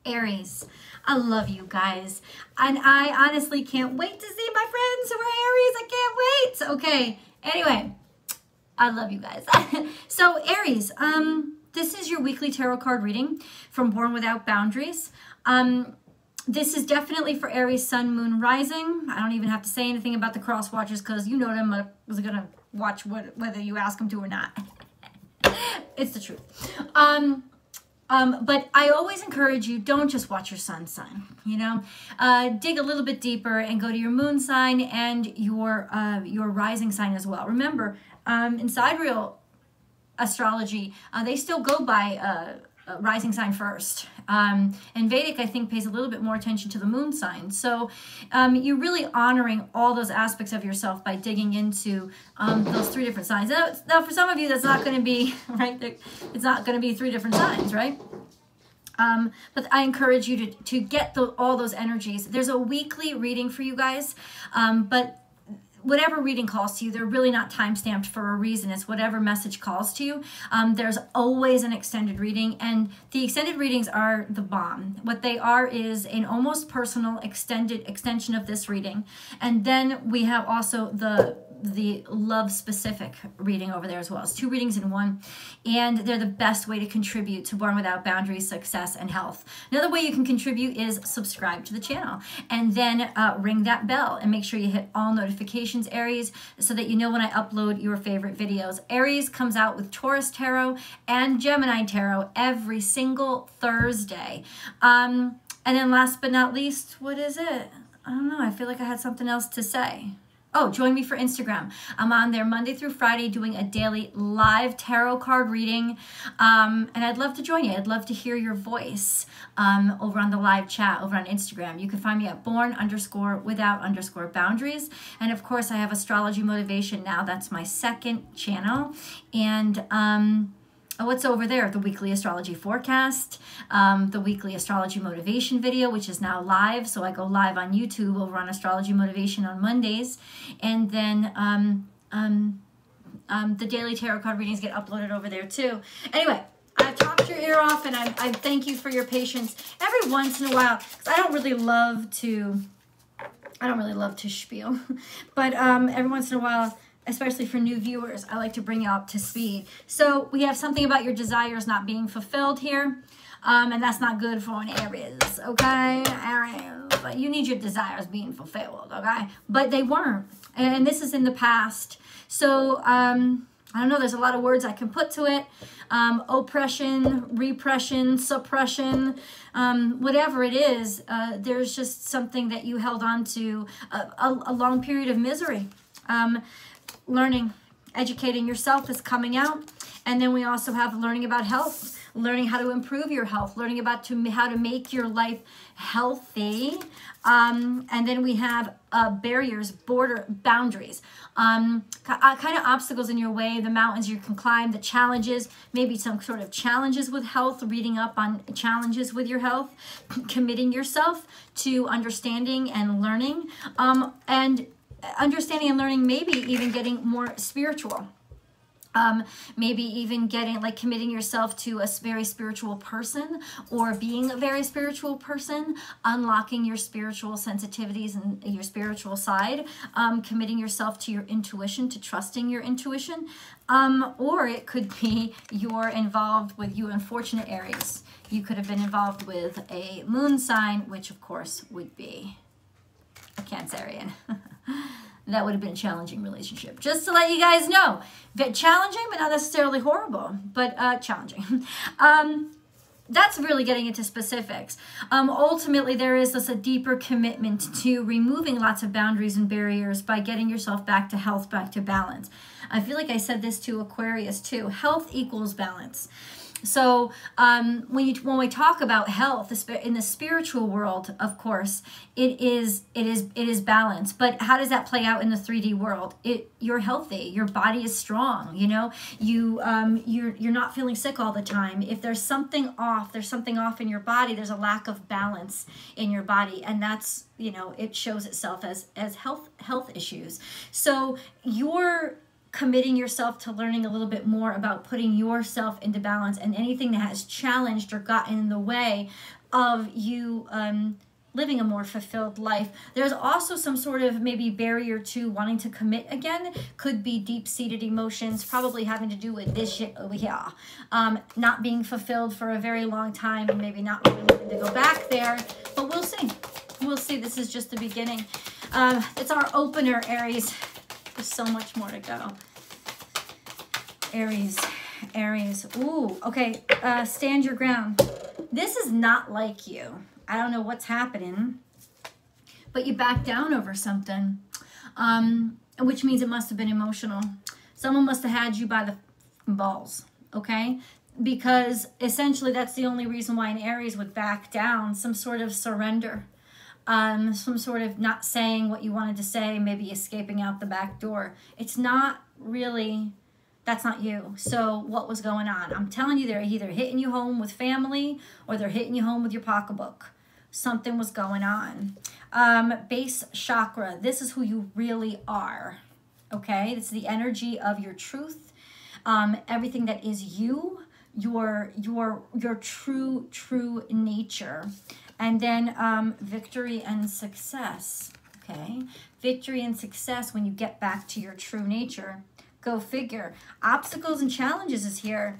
Aries, I love you guys. And I honestly can't wait to see my friends who are Aries. I can't wait. Okay, anyway, I love you guys. So Aries, this is your weekly tarot card reading from Born Without Boundaries. This is definitely for Aries, Sun, Moon, Rising. I don't even have to say anything about the cross watchers because you know them are going to watch whether you ask them to or not. It's the truth. But I always encourage you, don't just watch your sun sign, you know, dig a little bit deeper and go to your moon sign and your rising sign as well. Remember, in sidereal astrology, they still go by rising sign first. And Vedic, I think, pays a little bit more attention to the moon sign. So you're really honoring all those aspects of yourself by digging into those three different signs. Now, for some of you, that's not going to be, right? It's not going to be three different signs, right? But I encourage you to get all those energies. There's a weekly reading for you guys, but whatever reading calls to you, they're really not time-stamped for a reason. It's whatever message calls to you. There's always an extended reading, and the extended readings are the bomb. What they are is an almost personal extension of this reading. And then we have also the love-specific reading over there as well. It's two readings in one, and they're the best way to contribute to Born Without Boundaries, success, and health. Another way you can contribute is subscribe to the channel, and then ring that bell, and make sure you hit all notifications, Aries, so that you know when I upload your favorite videos. Aries comes out with Taurus Tarot and Gemini Tarot every single Thursday. And then last but not least, what is it? I don't know. I feel like I had something else to say. Oh, join me for Instagram. I'm on there Monday through Friday doing a daily live tarot card reading. And I'd love to join you. I'd love to hear your voice over on the live chat over on Instagram. You can find me at Born_without_boundaries. And of course, I have Astrology Motivation now. That's my second channel. And what's over there? The weekly astrology forecast, the weekly astrology motivation video, which is now live. So I go live on YouTube over on Astrology Motivation on Mondays. And then the daily tarot card readings get uploaded over there too. Anyway, I've talked your ear off, and I thank you for your patience. Every once in a while, because I don't really love to spiel, but every once in a while, especially for new viewers, I like to bring you up to speed. So we have something about your desires not being fulfilled here, and that's not good for an Aries, okay? Aries, but you need your desires being fulfilled, okay? But they weren't, and this is in the past. So I don't know, there's a lot of words I can put to it. Oppression, repression, suppression, whatever it is, there's just something that you held on to a long period of misery. Learning, educating yourself is coming out. And then we also have learning about health, learning how to improve your health, learning about how to make your life healthy. And then we have barriers, boundaries, kind of obstacles in your way, the mountains you can climb, the challenges, maybe some sort of challenges with health, reading up on challenges with your health, committing yourself to understanding and learning, understanding and learning, maybe even getting more spiritual. Maybe even committing yourself to a very spiritual person, or being a very spiritual person, unlocking your spiritual sensitivities and your spiritual side, committing yourself to your intuition, to trusting your intuition, or it could be you're involved with, you unfortunate Aries, you could have been involved with a moon sign, which of course would be a Cancerian. That would have been a challenging relationship. Just to let you guys know, challenging, but not necessarily horrible, but challenging. That's really getting into specifics. Ultimately, there is a deeper commitment to removing lots of boundaries and barriers by getting yourself back to health, back to balance. I feel like I said this to Aquarius too. Health equals balance. So when we talk about health in the spiritual world, of course, it is balance. But how does that play out in the 3D world? You're healthy. Your body is strong. You know, you're not feeling sick all the time. If there's something off in your body. There's a lack of balance in your body, and that's, you know, it shows itself as health issues. So you're committing yourself to learning a little bit more about putting yourself into balance, and anything that has challenged or gotten in the way of you living a more fulfilled life. There's also some sort of maybe barrier to wanting to commit again. Could be deep-seated emotions, probably having to do with this shit over here. Not being fulfilled for a very long time and maybe not wanting to go back there. But we'll see. We'll see. This is just the beginning. It's our opener, Aries. There's so much more to go. Aries. Aries. Ooh, okay. Stand your ground. This is not like you. I don't know what's happening, but you back down over something, which means it must have been emotional. Someone must have had you by the balls, okay? Because essentially that's the only reason why an Aries would back down, some sort of surrender, some sort of not saying what you wanted to say, maybe escaping out the back door. It's not really... That's not you. So what was going on? I'm telling you, they're either hitting you home with family or they're hitting you home with your pocketbook. Something was going on. Base chakra. This is who you really are. Okay? It's the energy of your truth. Everything that is you. Your true nature. And then victory and success. Okay? Victory and success when you get back to your true nature. Go figure. Obstacles and challenges is here.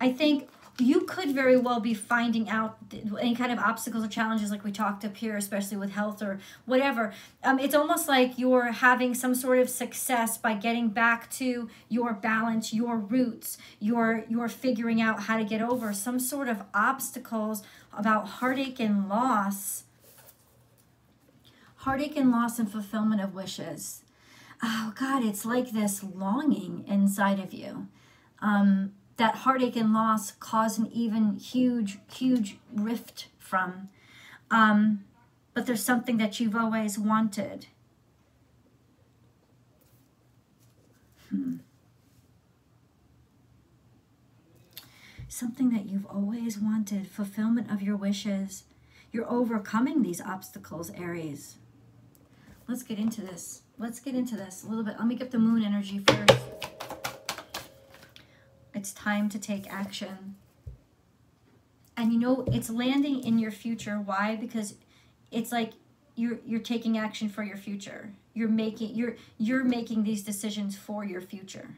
I think you could very well be finding out any kind of obstacles or challenges like we talked up here, especially with health or whatever. It's almost like you're having some sort of success by getting back to your balance, your roots. You're figuring out how to get over some sort of obstacles about heartache and loss. Heartache and loss and fulfillment of wishes. Oh, God, it's like this longing inside of you. That heartache and loss cause an even huge rift from. But there's something that you've always wanted. Something that you've always wanted. Fulfillment of your wishes. You're overcoming these obstacles, Aries. Let's get into this. Let's get into this a little bit. Let me get the moon energy first. It's time to take action. And you know, it's landing in your future. Why? Because it's like you're taking action for your future. You're making these decisions for your future.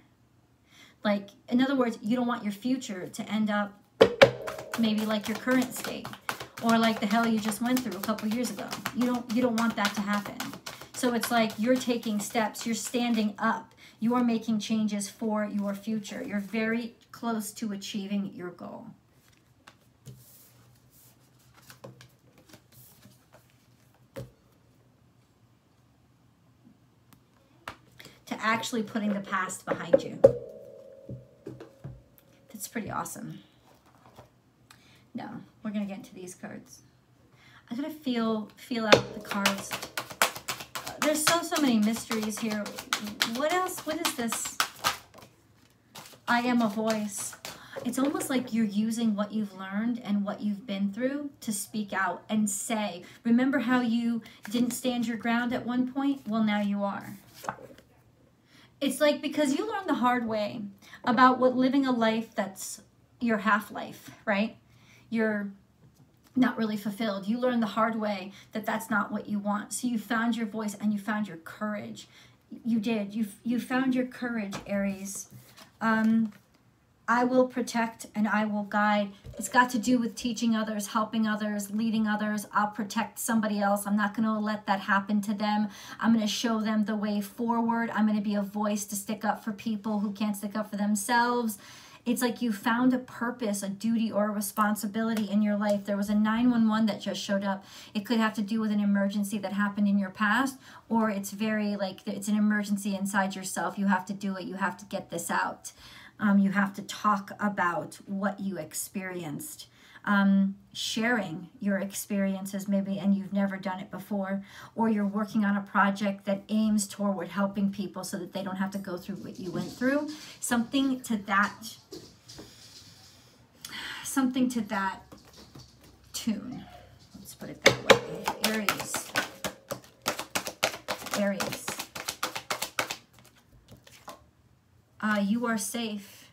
Like, in other words, you don't want your future to end up maybe like your current state or like the hell you just went through a couple years ago. You don't want that to happen. So it's like you're taking steps, you're standing up, you are making changes for your future. You're very close to achieving your goal. To actually putting the past behind you. That's pretty awesome. No, we're going to get into these cards. I'm going to feel out the cards. There's so many mysteries here. What else? What is this? I am a voice. It's almost like you're using what you've learned and what you've been through to speak out and say. Remember how you didn't stand your ground at one point? Well, now you are. It's like because you learned the hard way about what living a life that's your half-life, right? You're not really fulfilled. You learned the hard way that that's not what you want. So you found your voice and you found your courage. You did. You found your courage, Aries. I will protect and I will guide. It's got to do with teaching others, helping others, leading others. I'll protect somebody else. I'm not going to let that happen to them. I'm going to show them the way forward. I'm going to be a voice to stick up for people who can't stick up for themselves. It's like you found a purpose, a duty, or a responsibility in your life. There was a 911 that just showed up. It could have to do with an emergency that happened in your past, or it's very like it's an emergency inside yourself. You have to do it. You have to get this out. You have to talk about what you experienced. Sharing your experiences maybe, and you've never done it before, or you're working on a project that aims toward helping people so that they don't have to go through what you went through. Something to that tune. Let's put it that way. Aries. Aries. You are safe.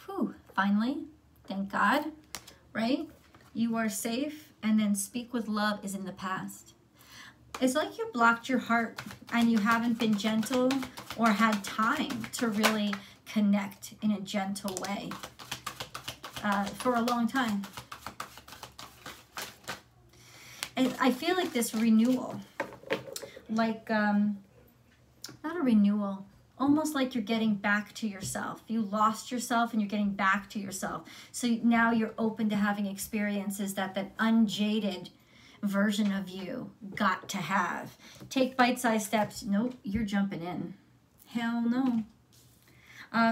Whew, finally. Thank God, right? You are safe, and then speak with love is in the past. It's like you blocked your heart and you haven't been gentle or had time to really connect in a gentle way for a long time. And I feel like this renewal, like, not a renewal, almost like you're getting back to yourself. You lost yourself and you're getting back to yourself. So now you're open to having experiences that that unjaded version of you got to have. Take bite-sized steps. Nope, you're jumping in. Hell no.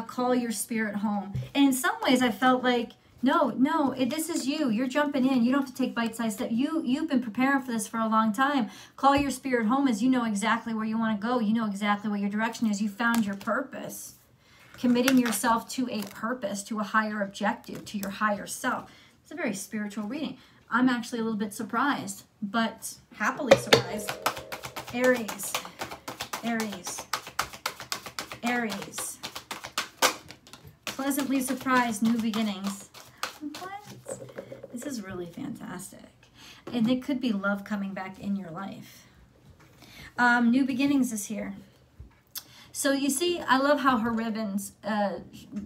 Call your spirit home. And in some ways I felt like, no, this is you. You're jumping in. You don't have to take bite-sized steps. You've been preparing for this for a long time. Call your spirit home as you know exactly where you want to go. You know exactly what your direction is. You found your purpose. Committing yourself to a purpose, to a higher objective, to your higher self. It's a very spiritual reading. I'm actually a little bit surprised, but happily surprised. Aries, Aries, Aries. Pleasantly surprised, new beginnings. What? This is really fantastic. And it could be love coming back in your life. New beginnings is here. So you see, I love how her ribbons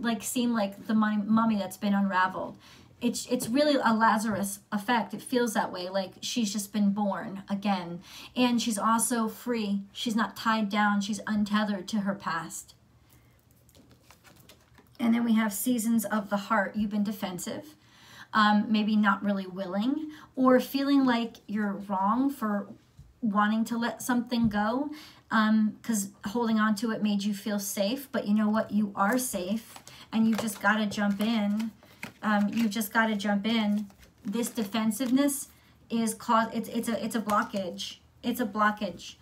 like seem like the mummy that's been unraveled. It's really a Lazarus effect. It feels that way, like she's just been born again. And she's also free. She's not tied down. She's untethered to her past. And then we have seasons of the heart. You've been defensive, maybe not really willing, or feeling like you're wrong for wanting to let something go, because holding on to it made you feel safe. But you know what? You are safe, and you've just got to jump in. You've just got to jump in. This defensiveness is it's a blockage. It's a blockage.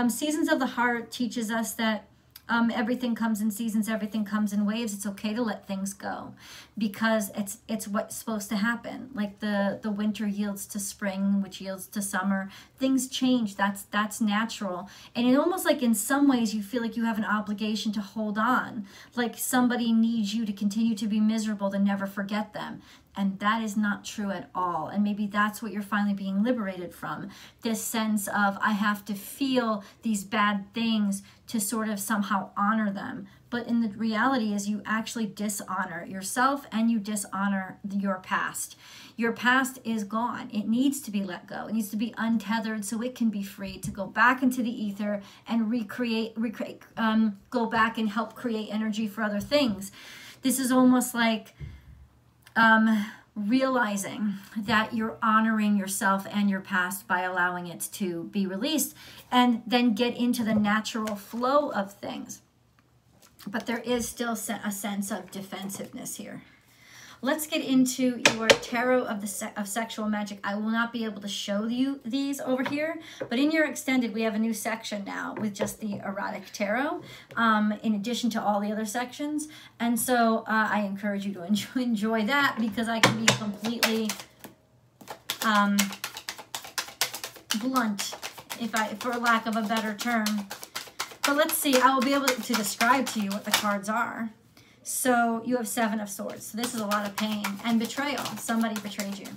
Seasons of the heart teaches us that everything comes in seasons, everything comes in waves. It's okay to let things go because it's what's supposed to happen. Like the winter yields to spring, which yields to summer. Things change. That's natural. And it almost like in some ways you feel like you have an obligation to hold on. Like somebody needs you to continue to be miserable, to never forget them. And that is not true at all. And maybe that's what you're finally being liberated from. This sense of, I have to feel these bad things to sort of somehow honor them. But in the reality is you actually dishonor yourself and you dishonor your past. Your past is gone. It needs to be let go. It needs to be untethered so it can be free to go back into the ether and go back and help create energy for other things. This is almost like realizing that you're honoring yourself and your past by allowing it to be released, and then get into the natural flow of things. But there is still a sense of defensiveness here. Let's get into your tarot of sexual magic. I will not be able to show you these over here, but in your extended, we have a new section now with just the erotic tarot, in addition to all the other sections. And so I encourage you to enjoy that, because I can be completely blunt, for lack of a better term. But let's see, I will be able to describe to you what the cards are. So you have Seven of Swords. So this is a lot of pain and betrayal. Somebody betrayed you.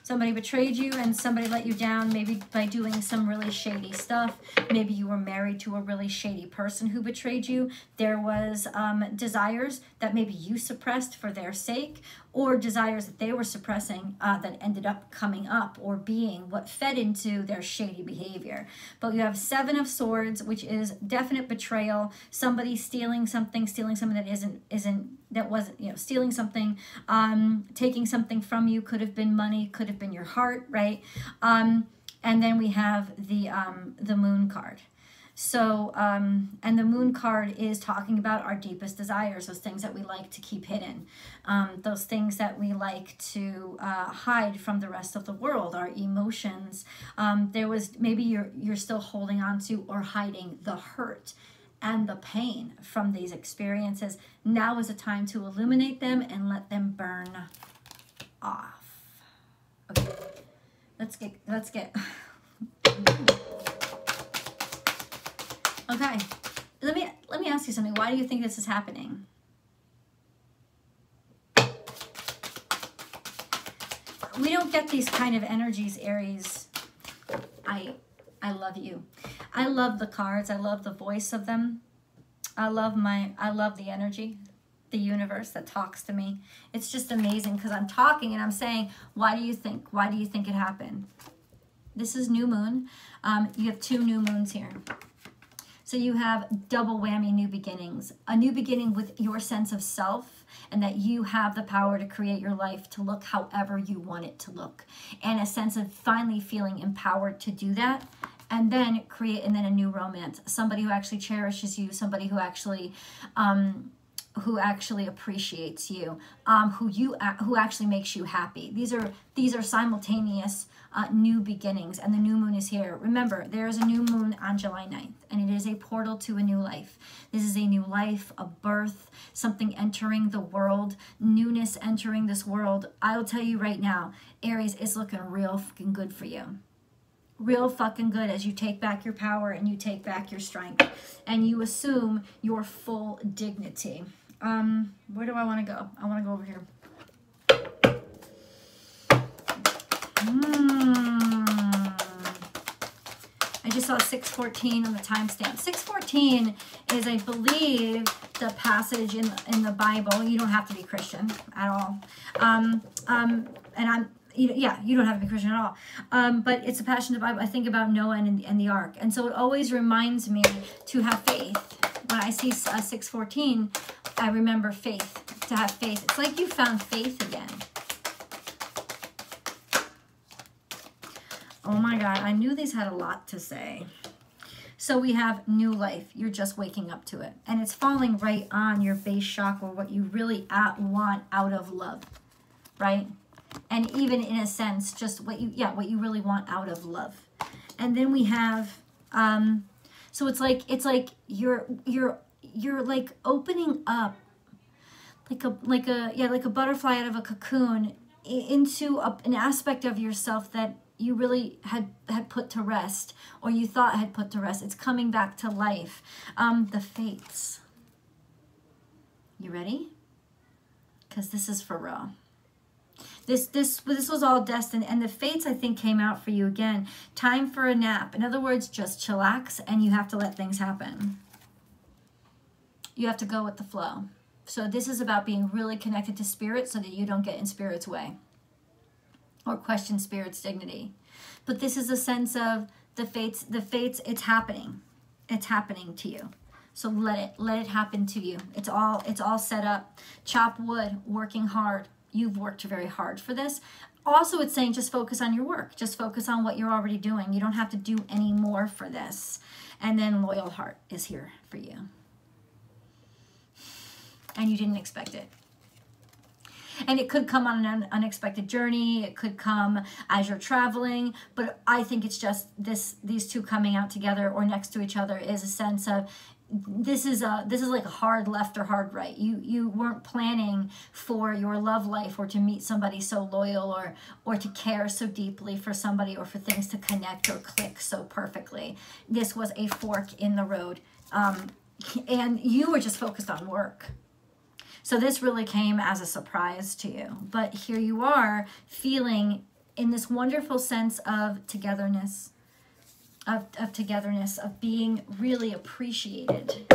Somebody betrayed you and somebody let you down, maybe by doing some really shady stuff. Maybe you were married to a really shady person who betrayed you. There was desires that maybe you suppressed for their sake, or desires that they were suppressing that ended up coming up or being what fed into their shady behavior. But you have Seven of Swords, which is definite betrayal. Somebody stealing something that wasn't, stealing something, taking something from you. Could have been money, could have been your heart, right? And then we have the Moon card. So, and the Moon card is talking about our deepest desires, those things that we like to keep hidden, those things that we like to hide from the rest of the world, our emotions. There was, maybe you're still holding on to or hiding the hurt and the pain from these experiences. Now is a time to illuminate them and let them burn off. Okay, let's get. Okay, let me ask you something. Why do you think this is happening? we don't get these kind of energies, Aries. I love you. I love the cards. I love the voice of them. I love the energy, the universe that talks to me. It's just amazing because I'm talking and I'm saying, why do you think it happened? This is new moon. You have 2 new moons here. So you have double whammy new beginnings. A new beginning with your sense of self, and that you have the power to create your life to look however you want it to look. And a sense of finally feeling empowered to do that. And then a new romance. Somebody who actually cherishes you, somebody who actually appreciates you, who actually makes you happy. These are simultaneous new beginnings, and the new moon is here. Remember, there is a new moon on July 9th, and it is a portal to a new life. This is a new life, a birth, something entering the world, newness entering this world. I'll tell you right now, Aries, it's looking real fucking good for you. Real fucking good as you take back your power and you take back your strength and you assume your full dignity. Where do I want to go? I want to go over here. I just saw 614 on the timestamp. 614 is, I believe, the passage in the Bible. You don't have to be Christian at all. Yeah, you don't have to be Christian at all. But it's a passage in the Bible. I think about Noah and the ark. And so it always reminds me to have faith. When I see 614, I remember faith, to have faith. It's like you found faith again. Oh my God, I knew these had a lot to say. So we have new life. You're just waking up to it. And it's falling right on your base chakra, what you really want out of love, right? And even in a sense, just what you really want out of love. And then we have, so it's like you're like opening up like a butterfly out of a cocoon into an aspect of yourself that you really had put to rest, or you thought had put to rest. It's coming back to life. The fates. You ready? Because this is for real. This was all destined, and the fates, I think, came out for you again. Time for a nap. In other words, just chillax, and you have to let things happen. You have to go with the flow. So this is about being really connected to spirit so that you don't get in spirit's way or question spirit's dignity. But this is a sense of the fates, it's happening. It's happening to you. So let it happen to you. It's all set up. Chop wood, working hard. You've worked very hard for this. Also, it's saying just focus on your work. Just focus on what you're already doing. You don't have to do any more for this. And then loyal heart is here for you. And you didn't expect it. And it could come on an unexpected journey. It could come as you're traveling. But I think it's just these two coming out together or next to each other is a sense of this is like a hard left or hard right. You weren't planning for your love life or to meet somebody so loyal or to care so deeply for somebody or for things to connect or click so perfectly. This was a fork in the road. And you were just focused on work. So this really came as a surprise to you. But here you are feeling in this wonderful sense of togetherness, of being really appreciated.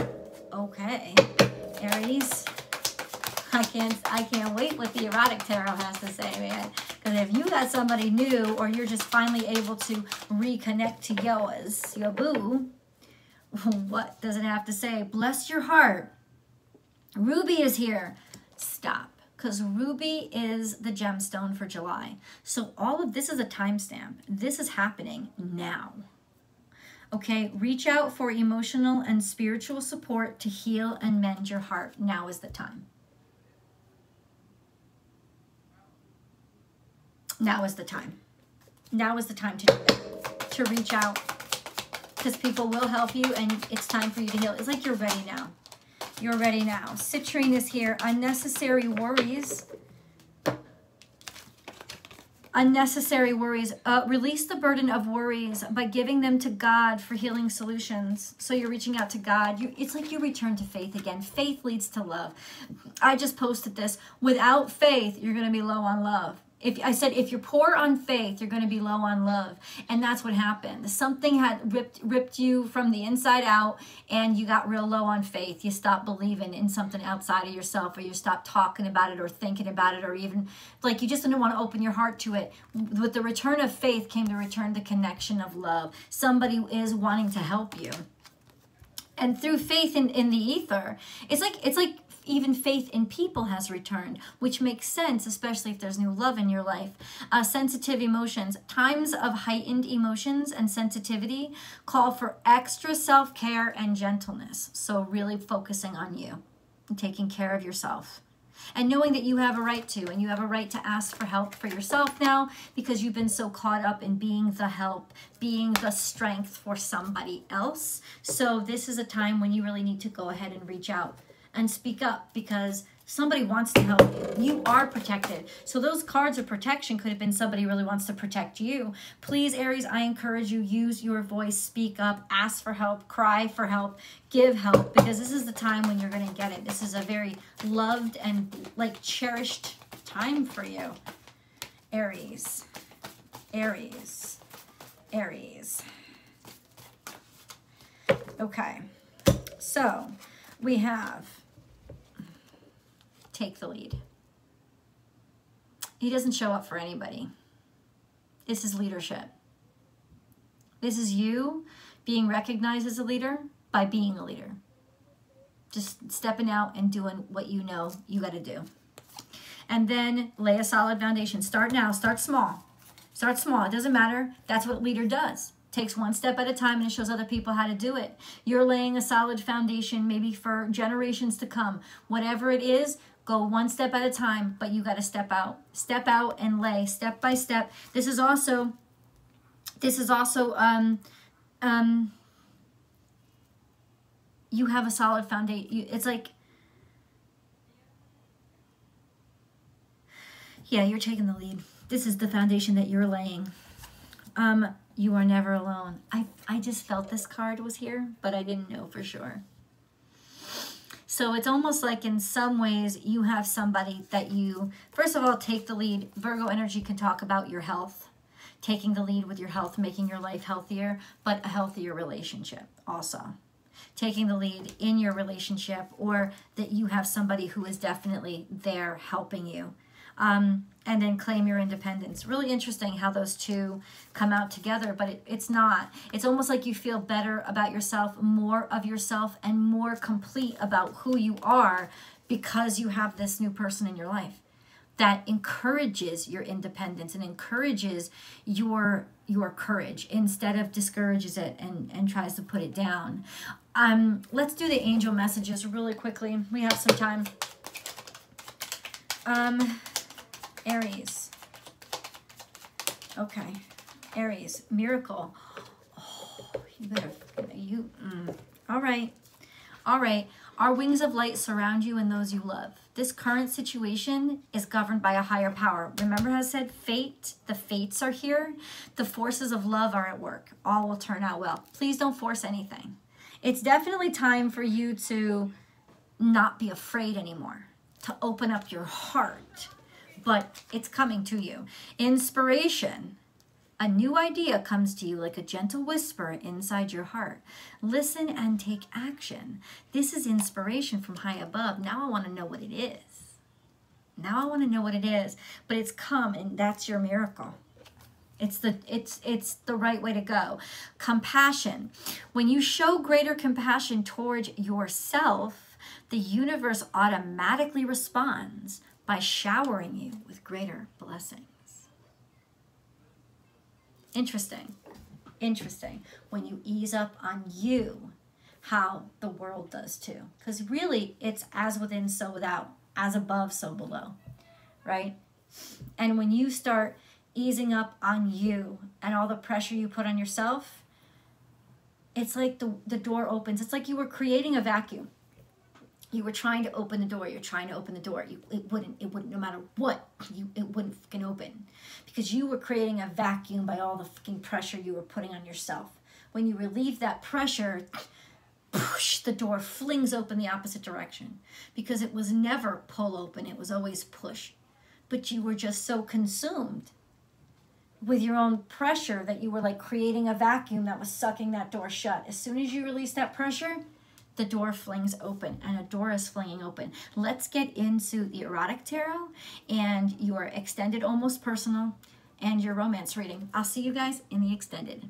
Okay, Aries, I can't wait what the erotic tarot has to say, man. Because if you got somebody new or you're just finally able to reconnect to your boo, what does it have to say? Bless your heart. Ruby is here. Stop. Because Ruby is the gemstone for July. So all of this is a timestamp. This is happening now. Okay, reach out for emotional and spiritual support to heal and mend your heart. Now is the time. Now is the time. Now is the time to do it. To reach out. Because people will help you and it's time for you to heal. It's like you're ready now. You're ready now. Citrine is here. Unnecessary worries. Unnecessary worries. Release the burden of worries by giving them to God for healing solutions. So you're reaching out to God. It's like you return to faith again. Faith leads to love. I just posted this. Without faith, you're going to be low on love. If I said, if you're poor on faith, you're going to be low on love. And that's what happened. Something had ripped you from the inside out, and you got real low on faith. You stopped believing in something outside of yourself, or you stopped talking about it or thinking about it, or even like you just didn't want to open your heart to it. With the return of faith came the return to connection of love. Somebody is wanting to help you. And through faith in the ether, it's like even faith in people has returned, which makes sense, especially if there's new love in your life. Sensitive emotions. Times of heightened emotions and sensitivity call for extra self-care and gentleness. So really focusing on you and taking care of yourself. And knowing that you have a right to, and you have a right to ask for help for yourself now, because you've been so caught up in being the help, being the strength for somebody else. So this is a time when you really need to go ahead and reach out and speak up, because somebody wants to help you. You are protected. So those cards of protection could have been somebody really wants to protect you. Please, Aries, I encourage you, use your voice, speak up, ask for help, cry for help, give help, because this is the time when you're going to get it. This is a very loved and like cherished time for you. Aries, Aries, Aries. Okay, so we have take the lead. He doesn't show up for anybody. This is leadership. This is you being recognized as a leader by being a leader. Just stepping out and doing what you know you got to do. And then lay a solid foundation. Start now. Start small. Start small. It doesn't matter. That's what a leader does. Takes one step at a time, and it shows other people how to do it. You're laying a solid foundation maybe for generations to come. Whatever it is, go one step at a time, but you got to step out and lay step by step. This is also you have a solid foundation. It's like, yeah, you're taking the lead. This is the foundation that you're laying. You are never alone. I just felt this card was here, but I didn't know for sure. So it's almost like in some ways you have somebody that you, first of all, take the lead. Virgo energy can talk about your health, taking the lead with your health, making your life healthier, but a healthier relationship also. Taking the lead in your relationship, or that you have somebody who is definitely there helping you. And then claim your independence. Really interesting how those two come out together, but it's not. It's almost like you feel better about yourself, more of yourself, and more complete about who you are because you have this new person in your life that encourages your independence and encourages your courage instead of discourages it and tries to put it down. Let's do the angel messages really quickly. We have some time. Aries. Okay. Aries. Miracle. Oh, you better... All right. All right. Our wings of light surround you and those you love. This current situation is governed by a higher power. Remember how I said fate? The fates are here. The forces of love are at work. All will turn out well. Please don't force anything. It's definitely time for you to not be afraid anymore, to open up your heart. But it's coming to you. Inspiration. A new idea comes to you like a gentle whisper inside your heart. Listen and take action. This is inspiration from high above. Now I want to know what it is. Now I want to know what it is. But it's come, and that's your miracle. It's the right way to go. Compassion. When you show greater compassion towards yourself, the universe automatically responds by showering you with greater blessings. Interesting. Interesting. When you ease up on you, how the world does too. Because really, it's as within, so without. As above, so below. Right? And when you start easing up on you and all the pressure you put on yourself, it's like the door opens. It's like you were creating a vacuum. You were trying to open the door. You're trying to open the door. It wouldn't, no matter what, it wouldn't fucking open. Because you were creating a vacuum by all the fucking pressure you were putting on yourself. When you relieve that pressure, push, the door flings open the opposite direction. Because it was never pull open. It was always push. but you were just so consumed with your own pressure that you were like creating a vacuum that was sucking that door shut. As soon as you release that pressure, the door flings open, and a door is flinging open. Let's get into the erotic tarot and your extended almost personal and your romance reading. I'll see you guys in the extended.